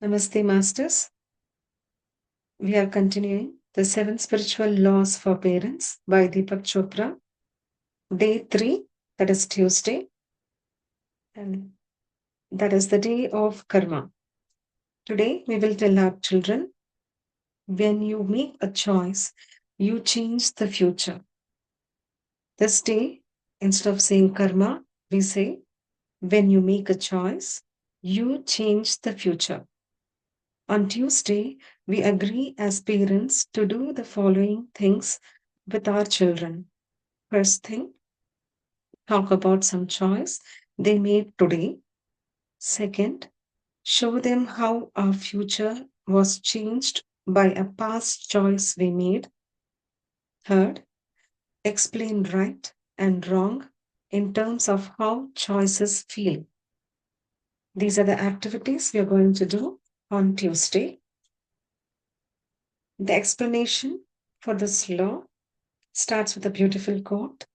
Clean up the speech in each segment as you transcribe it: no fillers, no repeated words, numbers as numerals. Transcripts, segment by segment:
Namaste, Masters. We are continuing the Seven Spiritual Laws for Parents by Deepak Chopra. Day 3, that is Tuesday, and that is the day of karma. Today, we will tell our children when you make a choice, you change the future. This day, instead of saying karma, we say when you make a choice, you change the future. On Tuesday, we agree as parents to do the following things with our children. First thing, talk about some choice they made today. Second, show them how our future was changed by a past choice we made. Third, explain right and wrong in terms of how choices feel. These are the activities we are going to do on Tuesday. The explanation for this law starts with a beautiful quote.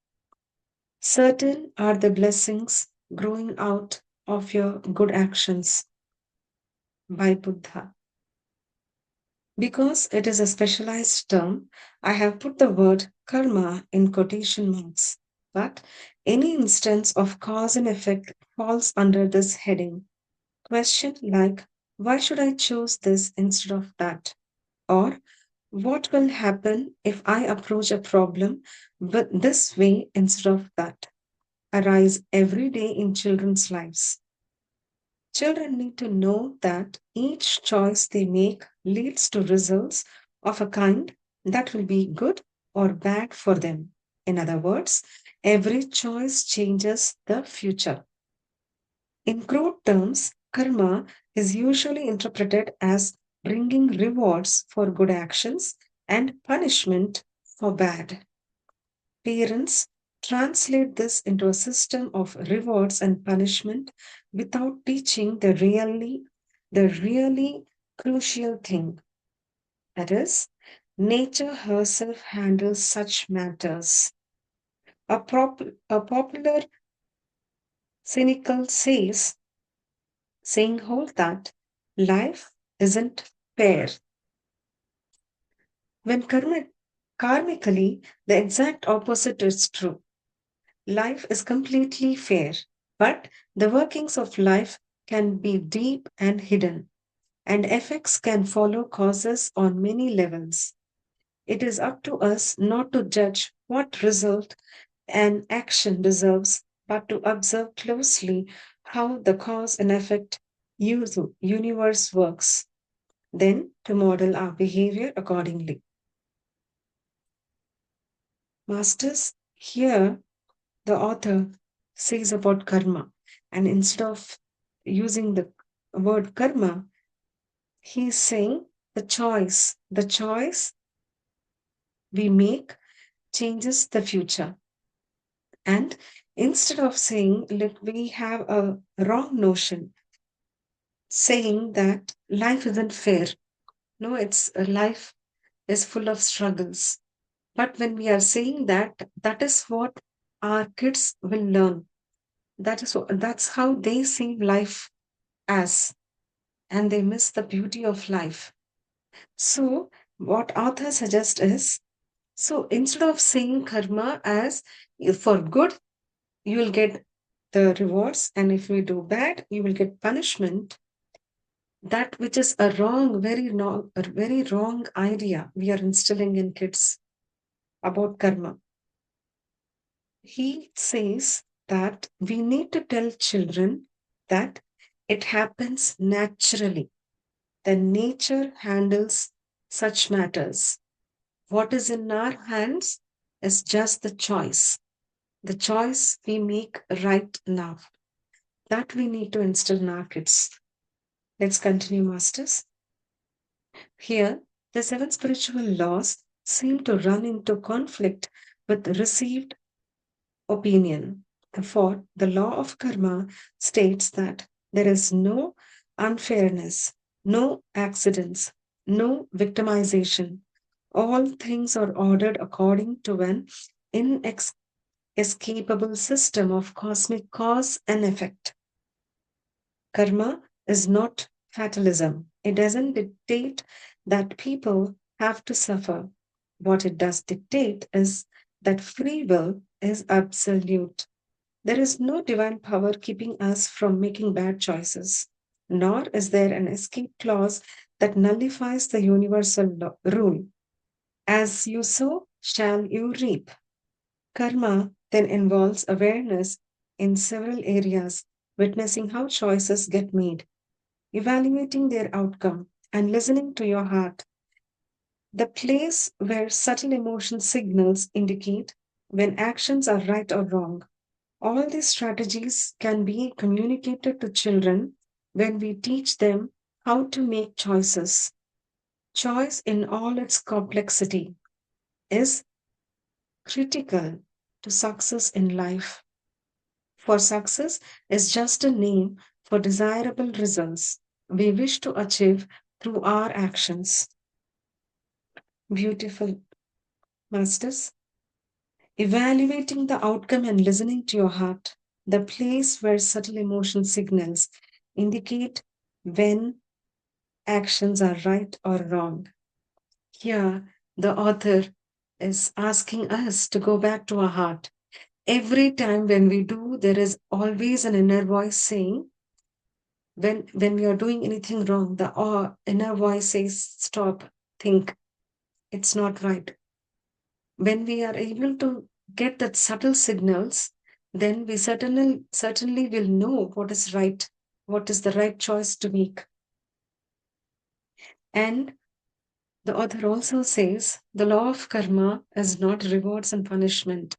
Certain are the blessings growing out of your good actions by Buddha. Because it is a specialized term, I have put the word karma in quotation marks. But any instance of cause and effect falls under this heading. Question like, why should I choose this instead of that? Or, what will happen if I approach a problem with this way instead of that? Arise every day in children's lives. Children need to know that each choice they make leads to results of a kind that will be good or bad for them. In other words, every choice changes the future. In crude terms, karma is usually interpreted as bringing rewards for good actions and punishment for bad. Parents translate this into a system of rewards and punishment without teaching the really crucial thing. That is, nature herself handles such matters. A popular cynical saying holds that life isn't fair. When karmically, the exact opposite is true. Life is completely fair, but the workings of life can be deep and hidden, and effects can follow causes on many levels. It is up to us not to judge what result an action deserves, but to observe closely how the cause and effect universe works, then to model our behavior accordingly. Masters, here the author says about karma. And instead of using the word karma, he's saying the choice we make changes the future. And instead of saying, look, we have a wrong notion saying that life isn't fair. No, it's life is full of struggles. But when we are saying that, that is what our kids will learn. That's how they see life as, and they miss the beauty of life. So, what author suggests is, so instead of saying karma as for good, you will get the rewards, and if you do bad, you will get punishment. That which is a very wrong idea we are instilling in kids about karma. He says that we need to tell children that it happens naturally. The nature handles such matters. What is in our hands is just the choice we make right now. That we need to instill in our kids. Let's continue, Masters. Here, the seven spiritual laws seem to run into conflict with received opinion. For the law of karma states that there is no unfairness, no accidents, no victimization. All things are ordered according to an inescapable system of cosmic cause and effect. Karma is not fatalism. It doesn't dictate that people have to suffer. What it does dictate is that free will is absolute. There is no divine power keeping us from making bad choices, nor is there an escape clause that nullifies the universal rule. As you sow, shall you reap. Karma then involves awareness in several areas, witnessing how choices get made, evaluating their outcome, and listening to your heart, the place where subtle emotion signals indicate when actions are right or wrong. All these strategies can be communicated to children when we teach them how to make choices. Choice in all its complexity is critical to success in life. For success is just a name for desirable results we wish to achieve through our actions. Beautiful, masters. Evaluating the outcome and listening to your heart, the place where subtle emotion signals indicate when actions are right or wrong. Here, the author is asking us to go back to our heart. Every time when we do, there is always an inner voice saying, when we are doing anything wrong, the inner voice says, stop, think, it's not right. When we are able to get that subtle signals, then we certainly will know what is right, what is the right choice to make. And the author also says the law of karma is not rewards and punishment.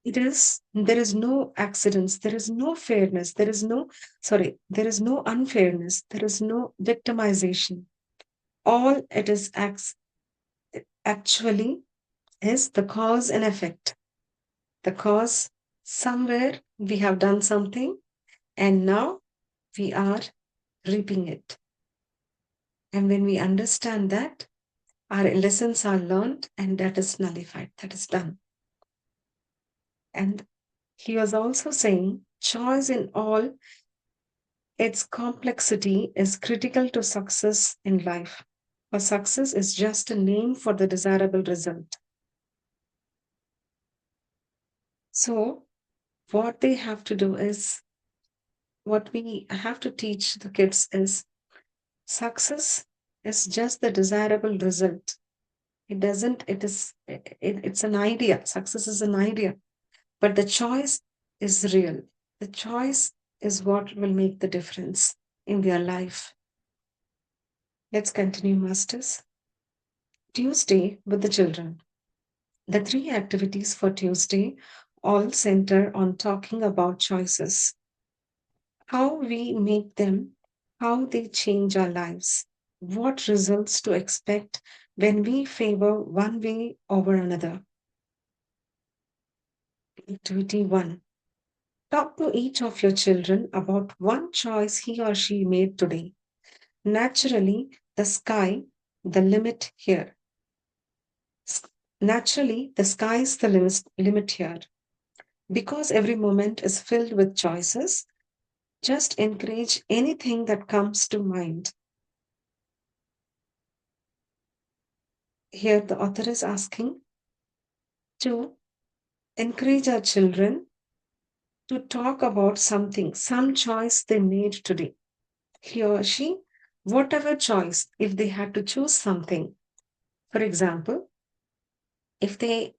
It is, there is no accidents, there is no fairness, there is no unfairness, there is no victimization. All it is actually is the cause and effect. The cause, somewhere we have done something and now we are reaping it. And when we understand that, our lessons are learned and that is nullified, that is done. And he was also saying choice in all its complexity is critical to success in life. For success is just a name for the desirable result. So, what they have to do is, what we have to teach the kids is success is just the desirable result. It doesn't, it's an idea. Success is an idea, but the choice is real. The choice is what will make the difference in their life. Let's continue, masters. Tuesday with the children. The three activities for Tuesday all center on talking about choices, how we make them, how they change our lives, what results to expect when we favor one way over another. Activity 1. Talk to each of your children about one choice he or she made today. Naturally, the sky, the limit here. Naturally, the sky is the limit here. Because every moment is filled with choices, just encourage anything that comes to mind. Here, the author is asking to encourage our children to talk about something, some choice they made today. He or she, whatever choice, if they had to choose something. For example, if they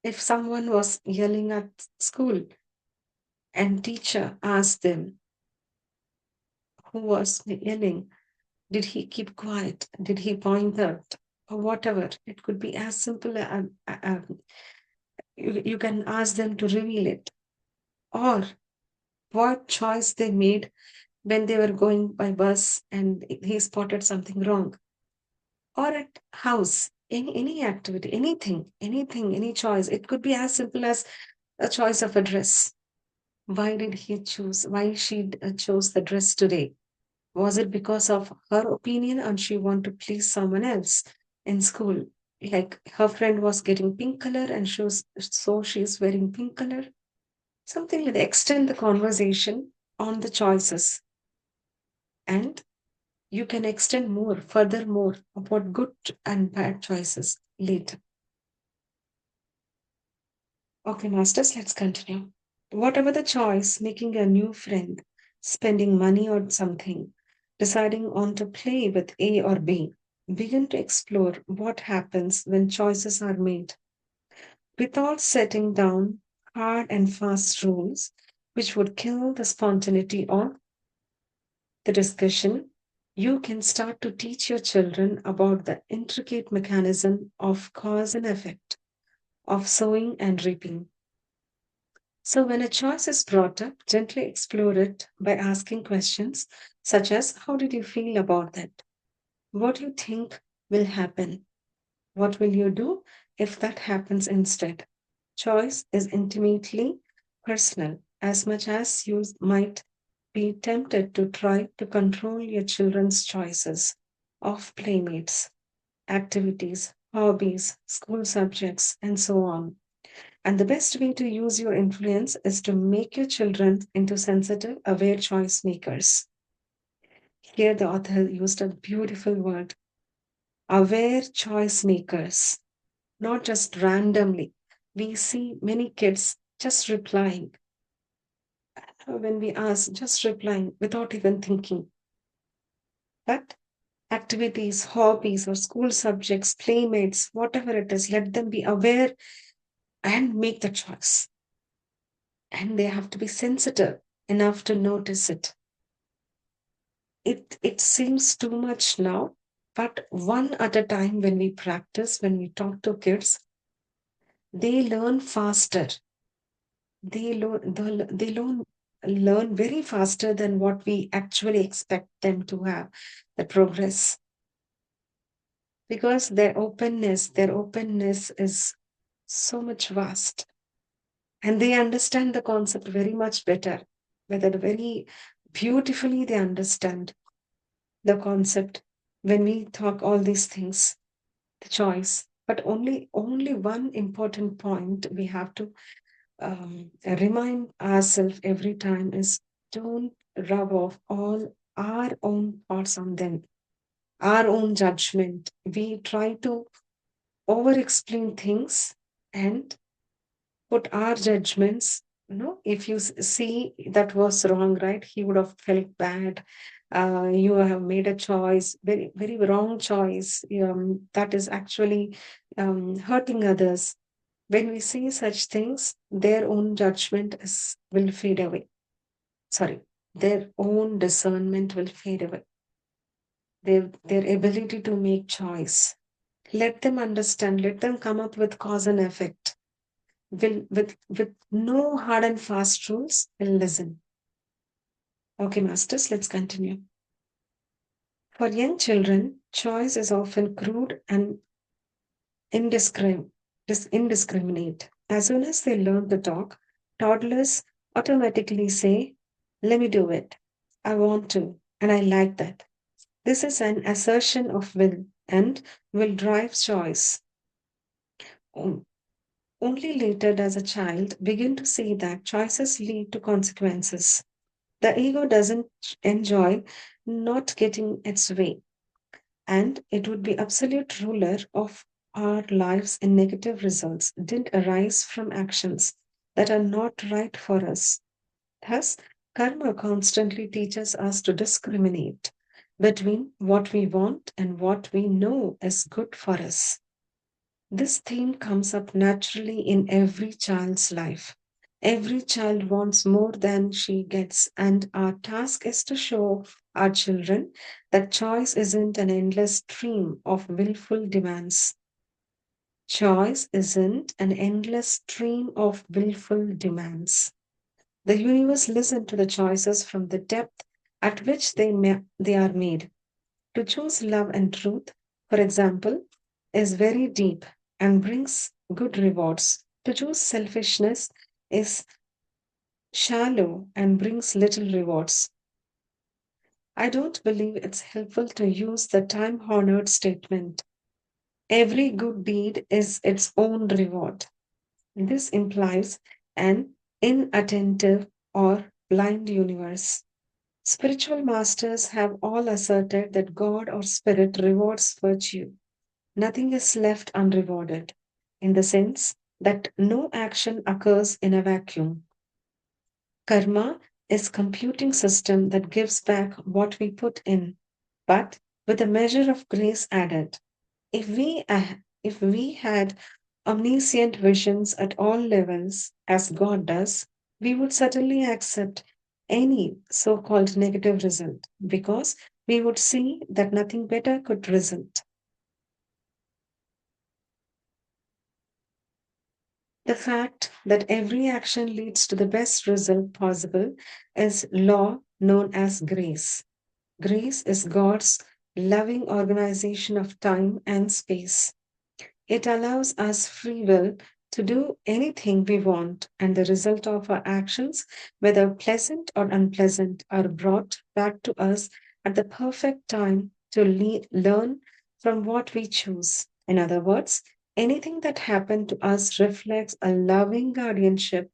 if someone was yelling at school and teacher asked them who was yelling, did he keep quiet? Did he point out? Or whatever. It could be as simple as you can ask them to reveal it. Or what choice they made when they were going by bus and he spotted something wrong. Or at house, any activity, anything, any choice. It could be as simple as a choice of a dress. Why she chose the dress today? Was it because of her opinion and she want to please someone else in school? Like her friend was getting pink color and so she's wearing pink color. Something like that. Extend the conversation on the choices. And you can extend more, furthermore, about good and bad choices later. Okay, masters, let's continue. Whatever the choice, making a new friend, spending money on something, deciding on to play with A or B, begin to explore what happens when choices are made without setting down hard and fast rules, which would kill the spontaneity of the discussion. You can start to teach your children about the intricate mechanism of cause and effect, of sowing and reaping. So, when a choice is brought up, gently explore it by asking questions such as: how did you feel about that? What do you think will happen? What will you do if that happens instead? Choice is intimately personal, as much as you might be tempted to try to control your children's choices of playmates, activities, hobbies, school subjects, and so on. And the best way to use your influence is to make your children into sensitive, aware choice makers. Here, the author used a beautiful word: aware choice makers, not just randomly. We see many kids just replying when we ask, just replying without even thinking. But activities, hobbies, or school subjects, playmates, whatever it is, let them be aware and make the choice. And they have to be sensitive enough to notice it. It seems too much now, but one at a time, when we practice, when we talk to kids, they learn faster. They learn very faster than what we actually expect them to have, the progress, because their openness is so much vast, and they understand the concept very much better, whether very beautifully they understand the concept when we talk all these things, the choice. But only one important point we have to remind ourselves every time is: don't rub off all our own thoughts on them, our own judgment. We try to over explain things and put our judgments. If you see that was wrong, right, he would have felt bad. You have made a choice, very very wrong choice, that is actually hurting others. When we see such things, their own judgment will fade away. Sorry, their own discernment will fade away. Their ability to make choice. Let them understand. Let them come up with cause and effect. Will with no hard and fast rules. Will listen. Okay, masters. Let's continue. For young children, choice is often crude and indiscriminate. As soon as they learn to talk, toddlers automatically say, let me do it. I want to, and I like that. This is an assertion of will, and will drive choice. O- Only later does a child begin to see that choices lead to consequences. The ego doesn't enjoy not getting its way, and it would be absolute ruler of our lives, and negative results didn't arise from actions that are not right for us. Thus, karma constantly teaches us to discriminate between what we want and what we know is good for us. This theme comes up naturally in every child's life. Every child wants more than she gets, and our task is to show our children that choice isn't an endless stream of willful demands. Choice isn't an endless stream of willful demands. The universe listens to the choices from the depth at which they are made. To choose love and truth, for example, is very deep and brings good rewards. To choose selfishness is shallow and brings little rewards. I don't believe it's helpful to use the time honored statement: every good deed is its own reward. This implies an inattentive or blind universe. Spiritual masters have all asserted that God or spirit rewards virtue. Nothing is left unrewarded, in the sense that no action occurs in a vacuum. Karma is computing system that gives back what we put in, but with a measure of grace added. If we had omniscient visions at all levels, as God does, we would certainly accept any so-called negative result because we would see that nothing better could result. The fact that every action leads to the best result possible is law known as grace. Grace is God's loving organization of time and space. It allows us free will to do anything we want, and the result of our actions, whether pleasant or unpleasant, are brought back to us at the perfect time to learn from what we choose. In other words, anything that happened to us reflects a loving guardianship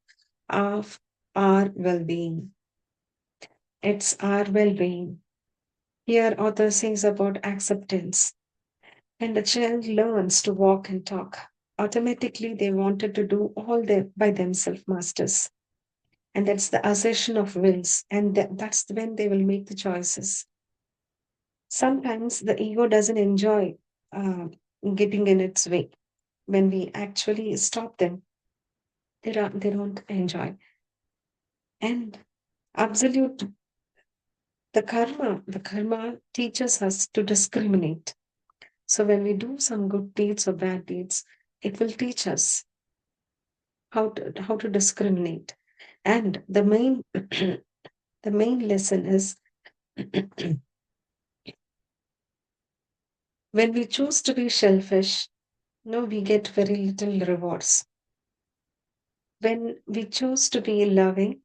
of our well being. It's our well being. Here, author says about acceptance. When the child learns to walk and talk, automatically they wanted to do all by themselves, masters. And that's the assertion of wills. And that's when they will make the choices. Sometimes the ego doesn't enjoy uh, getting in its way. When we actually stop them, they don't enjoy. And absolute, the karma teaches us to discriminate. So when we do some good deeds or bad deeds, it will teach us how to discriminate. And the main lesson is when we choose to be selfish, no, we get very little rewards. When we choose to be loving,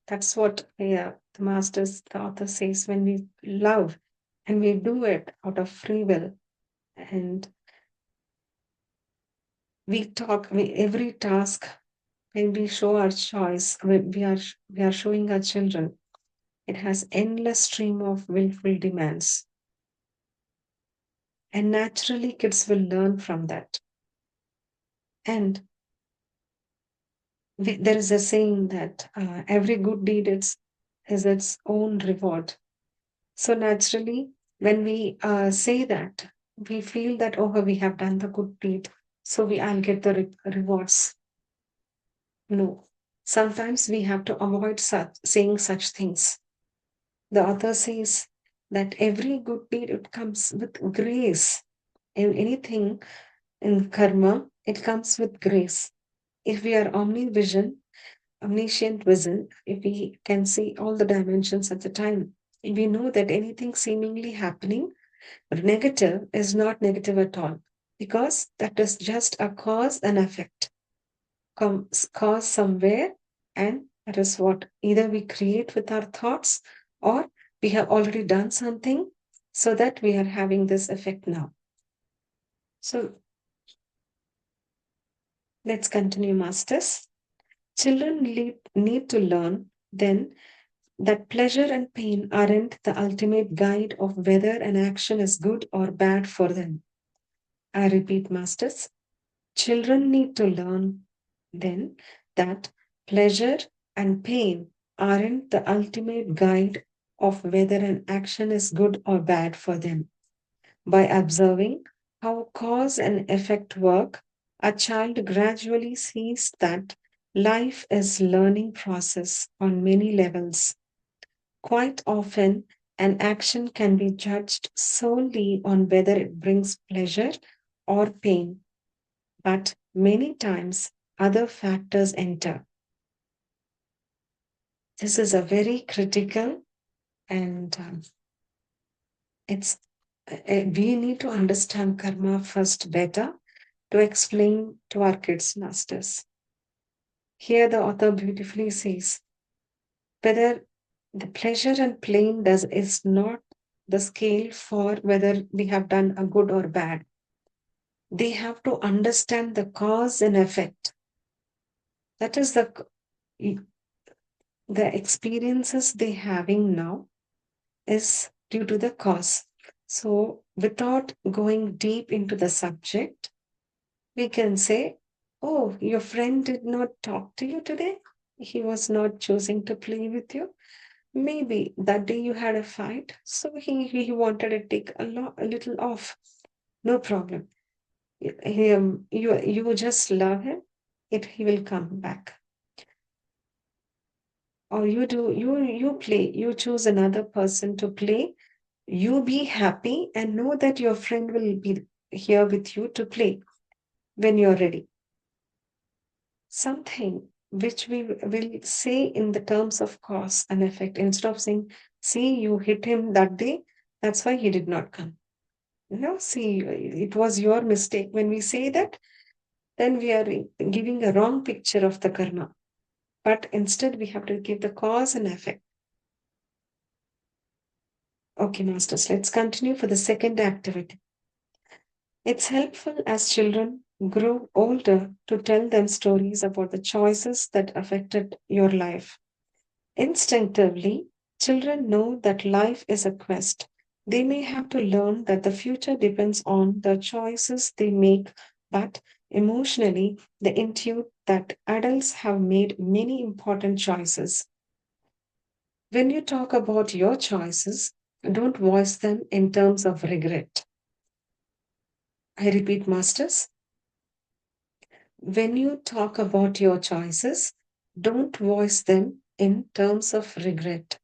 that's what the author says. When we love and we do it out of free will, and every task, when we show our choice, we are showing our children. It has endless stream of willful demands. And naturally, kids will learn from that. And there is a saying that every good deed is its own reward. So naturally, when we say that, we feel that, oh, we have done the good deed, so I'll get the rewards. No. Sometimes we have to avoid saying such things. The author says that every good deed, it comes with grace. In anything in karma, it comes with grace. If we are omniscient vision, if we can see all the dimensions at the time, we know that anything seemingly happening negative is not negative at all because that is just a cause and effect. Cause somewhere, and that is what either we create with our thoughts or we have already done something so that we are having this effect now. So let's continue, masters. Children need to learn then that pleasure and pain aren't the ultimate guide of whether an action is good or bad for them. I repeat, masters, children need to learn then that pleasure and pain aren't the ultimate guide of whether an action is good or bad for them. By observing how cause and effect work, a child gradually sees that life is learning process on many levels. Quite often, an action can be judged solely on whether it brings pleasure or pain, but many times other factors enter. This is a very critical, and it's we need to understand karma first better to explain to our kids, masters. Here, the author beautifully says whether the pleasure and pain does is not the scale for whether we have done a good or bad. They have to understand the cause and effect. That is The experiences they having now is due to the cause. So, without going deep into the subject, we can say, oh, your friend did not talk to you today. He was not choosing to play with you. Maybe that day you had a fight, so he wanted to take a little off. No problem. You just love him. He will come back. Or you play. You choose another person to play. You be happy and know that your friend will be here with you to play when you're ready. Something which we will say in the terms of cause and effect instead of saying, see, you hit him that day, that's why he did not come. No, see, it was your mistake. When we say that, then we are giving a wrong picture of the karma. But instead, we have to give the cause and effect. Okay, masters, let's continue for the second activity. It's helpful as children grow older to tell them stories about the choices that affected your life. Instinctively, children know that life is a quest. They may have to learn that the future depends on the choices they make, but emotionally, they intuit that adults have made many important choices. When you talk about your choices, don't voice them in terms of regret. I repeat, masters, when you talk about your choices, don't voice them in terms of regret.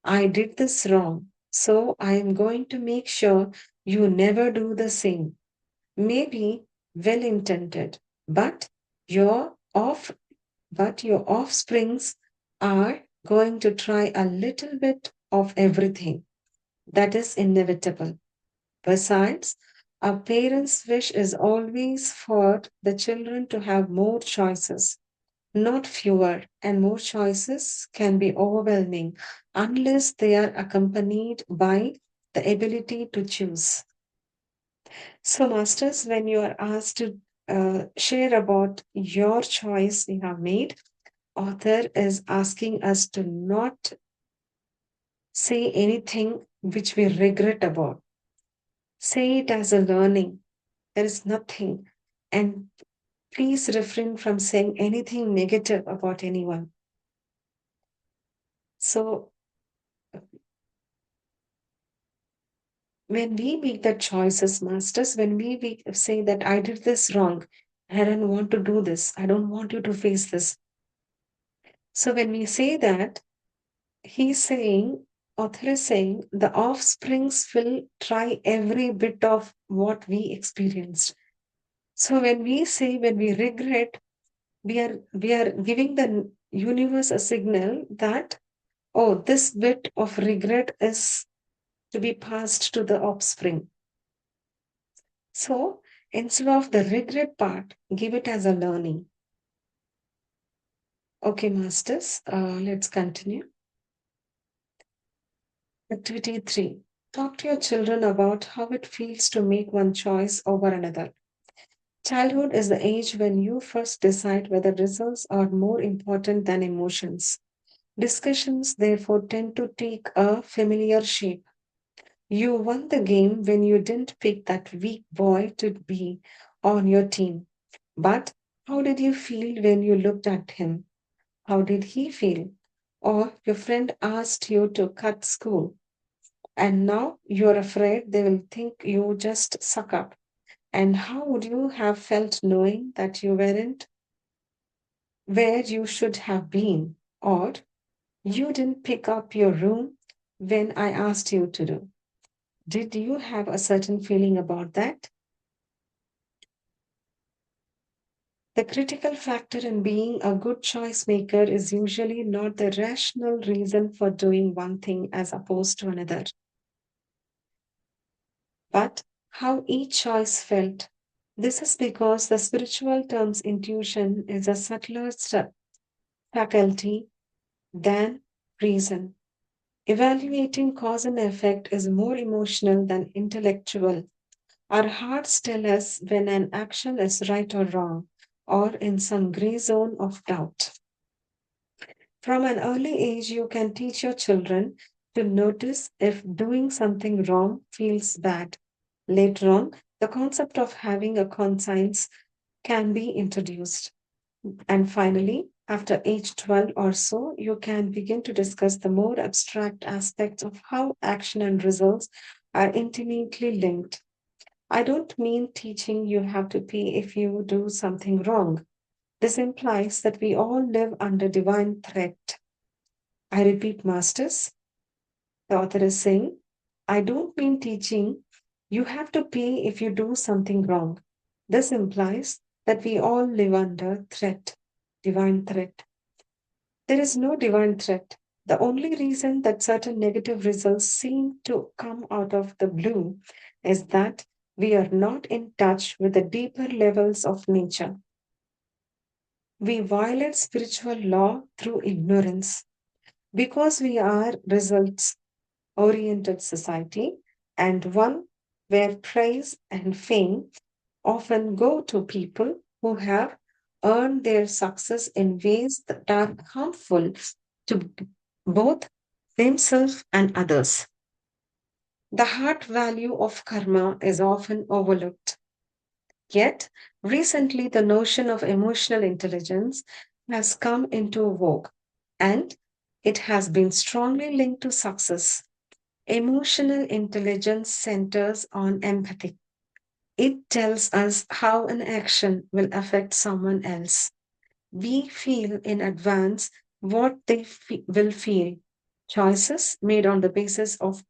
I did this wrong, so I am going to make sure you never do the same. Maybe well intended, but your off but your offsprings are going to try a little bit of everything. That is inevitable. Besides, a parent's wish is always for the children to have more choices, not fewer, and more choices can be overwhelming unless they are accompanied by the ability to choose. So, masters, when you are asked to share about your choice you have made, author is asking us to not say anything which we regret about. Say it as a learning. There is nothing. And please refrain from saying anything negative about anyone. So, when we make the choices, masters, when we say that I did this wrong, I don't want to do this, I don't want you to face this. So, when we say that, he's saying, author is saying, the offsprings will try every bit of what we experienced. So, when we regret, we are giving the universe a signal that, oh, this bit of regret is to be passed to the offspring. So instead of the regret part, give it as a learning. Okay, masters, let's continue. Activity 3. Talk to your children about how it feels to make one choice over another. Childhood is the age when you first decide whether results are more important than emotions. Discussions, therefore, tend to take a familiar shape. You won the game when you didn't pick that weak boy to be on your team. But how did you feel when you looked at him? How did he feel? Or your friend asked you to cut school, and now you're afraid they will think you just suck up. And how would you have felt knowing that you weren't where you should have been? Or you didn't pick up your room when I asked you to do? Did you have a certain feeling about that? The critical factor in being a good choice maker is usually not the rational reason for doing one thing as opposed to another, but how each choice felt. This is because the spiritual term's intuition is a subtler faculty than reason. Evaluating cause and effect is more emotional than intellectual. Our hearts tell us when an action is right or wrong, or in some gray zone of doubt. From an early age, you can teach your children to notice if doing something wrong feels bad. Later on, the concept of having a conscience can be introduced. And finally, after age 12 or so, you can begin to discuss the more abstract aspects of how action and results are intimately linked. I don't mean teaching you have to pay if you do something wrong. This implies that we all live under divine threat. I repeat, masters, the author is saying, I don't mean teaching you have to pay if you do something wrong. This implies that we all live under threat, divine threat. There is no divine threat. The only reason that certain negative results seem to come out of the blue is that we are not in touch with the deeper levels of nature. We violate spiritual law through ignorance. Because we are results oriented society and one where praise and fame often go to people who have earned their success in ways that are harmful to both themselves and others. The heart value of karma is often overlooked. Yet, recently, the notion of emotional intelligence has come into vogue and it has been strongly linked to success. Emotional intelligence centers on empathy. It tells us how an action will affect someone else. We feel in advance what they will feel. Choices made on the basis of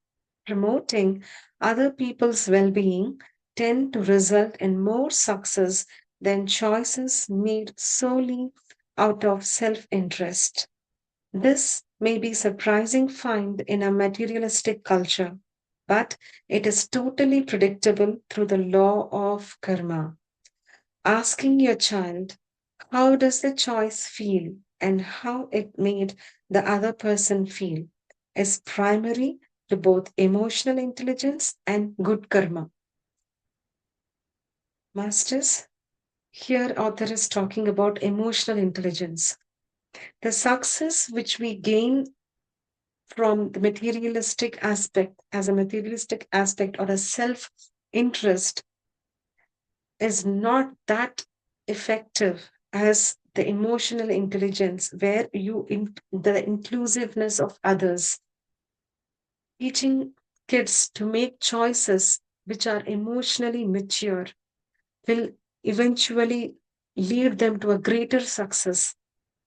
promoting other people's well being tend to result in more success than choices made solely out of self interest. This may be surprising find in a materialistic culture, but it is totally predictable through the law of karma. Asking your child, how does the choice feel and how it made the other person feel is primary to both emotional intelligence and good karma. Masters, here author is talking about emotional intelligence. The success which we gain from the materialistic aspect as a materialistic aspect or a self interest is not that effective as the emotional intelligence where the inclusiveness of others, teaching kids to make choices which are emotionally mature will eventually lead them to a greater success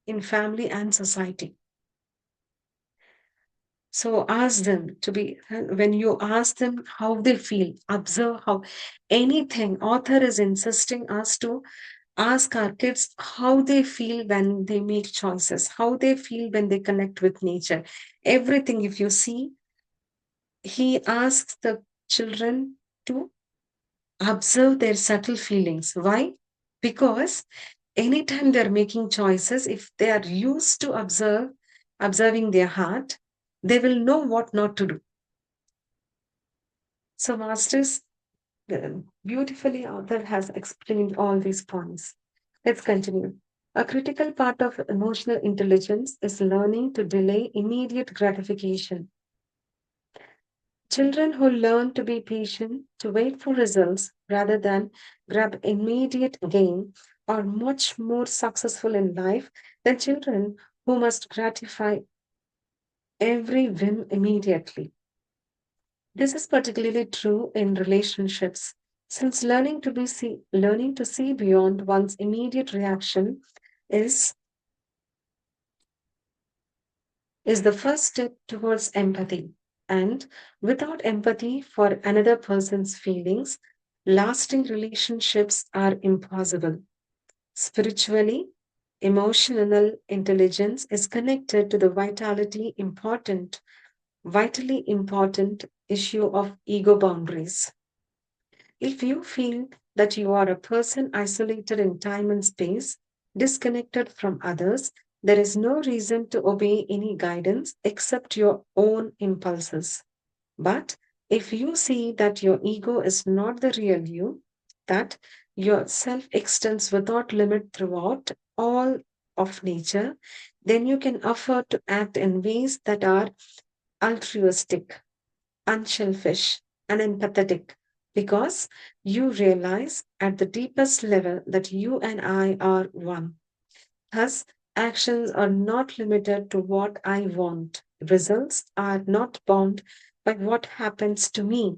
in family and society. So ask them to be, when you ask them how they feel, observe how anything, author is insisting us to ask our kids how they feel when they make choices, how they feel when they connect with nature. Everything, if you see, he asks the children to observe their subtle feelings. Why? Because anytime they're making choices, if they are used to observing their heart, they will know what not to do. So, Masters, beautifully author has explained all these points. Let's continue. A critical part of emotional intelligence is learning to delay immediate gratification. Children who learn to be patient, to wait for results rather than grab immediate gain, are much more successful in life than children who must gratify every whim immediately. This is particularly true in relationships, since learning to see beyond one's immediate reaction is is the first step towards empathy. And without empathy for another person's feelings, lasting relationships are impossible. Spiritually, emotional intelligence is connected to the vitally important issue of ego boundaries. If you feel that you are a person isolated in time and space, disconnected from others, there is no reason to obey any guidance except your own impulses. But if you see that your ego is not the real you, that your self extends without limit throughout of nature, then you can afford to act in ways that are altruistic, unselfish, and empathetic because you realize at the deepest level that you and I are one. Thus, actions are not limited to what I want. Results are not bound by what happens to me.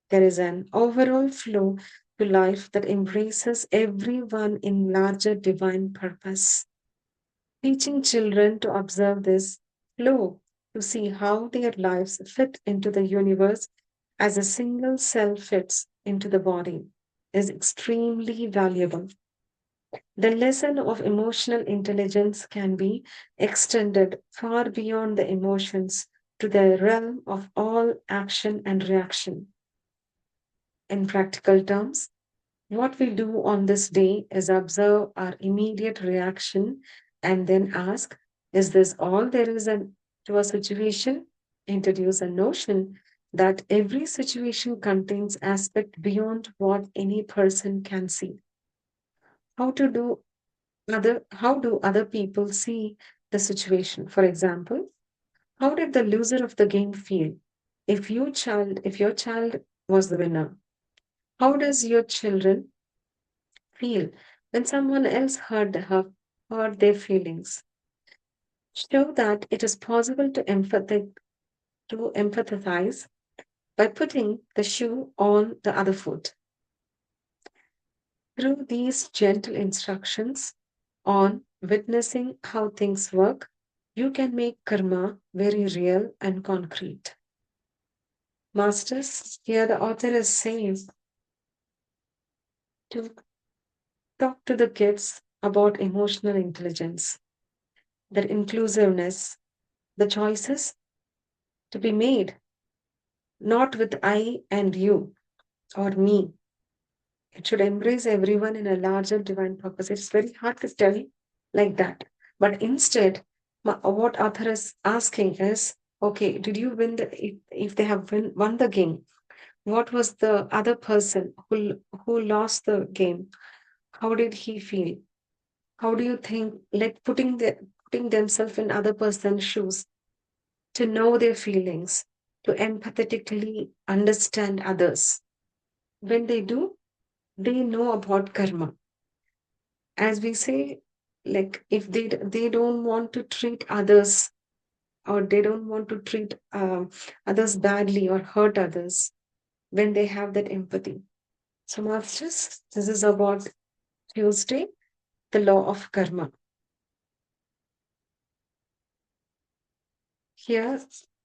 There is an overall flow to life that embraces everyone in larger divine purpose. Teaching children to observe this flow, to see how their lives fit into the universe as a single cell fits into the body, is extremely valuable. The lesson of emotional intelligence can be extended far beyond the emotions to the realm of all action and reaction. In practical terms, what we do on this day is observe our immediate reaction and then ask, is this all there is to a situation? Introduce a notion that every situation contains aspect beyond what any person can see. How to do how do other people see the situation? For example, how did the loser of the game feel? If your child was the winner, how does your children feel when someone else hurt their feelings? Show that it is possible to empathize by putting the shoe on the other foot. Through these gentle instructions on witnessing how things work, you can make karma very real and concrete. Masters, here the author is saying to talk to the kids about emotional intelligence, their inclusiveness, the choices to be made, not with I and you or me. It should embrace everyone in a larger divine purpose. It's very hard to tell like that. But instead, what author is asking is, okay, did you win if they have won the game? What was the other person who lost the game? How did he feel? How do you think, like putting themselves in other person's shoes to know their feelings, to empathetically understand others? When they do, they know about karma. As we say, like if they don't want to treat others or they don't want to treat others badly or hurt others when they have that empathy. So, masters, this is about Tuesday, the law of karma. Here,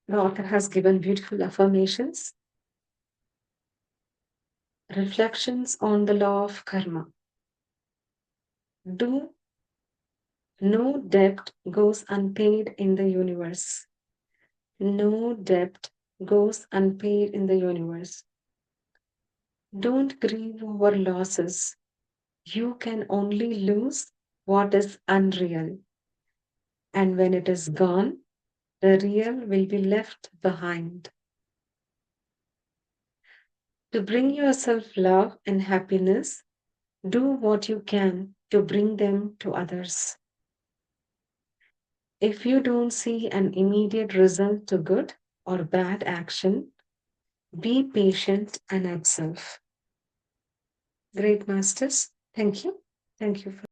the author has given beautiful affirmations, reflections on the law of karma. Do no debt goes unpaid in the universe. No debt goes unpaid in the universe. Don't grieve over losses. You can only lose what is unreal. And when it is gone, the real will be left behind. To bring yourself love and happiness, do what you can to bring them to others. If you don't see an immediate result to good or bad action, be patient and observe. Great masters, thank you. Thank you for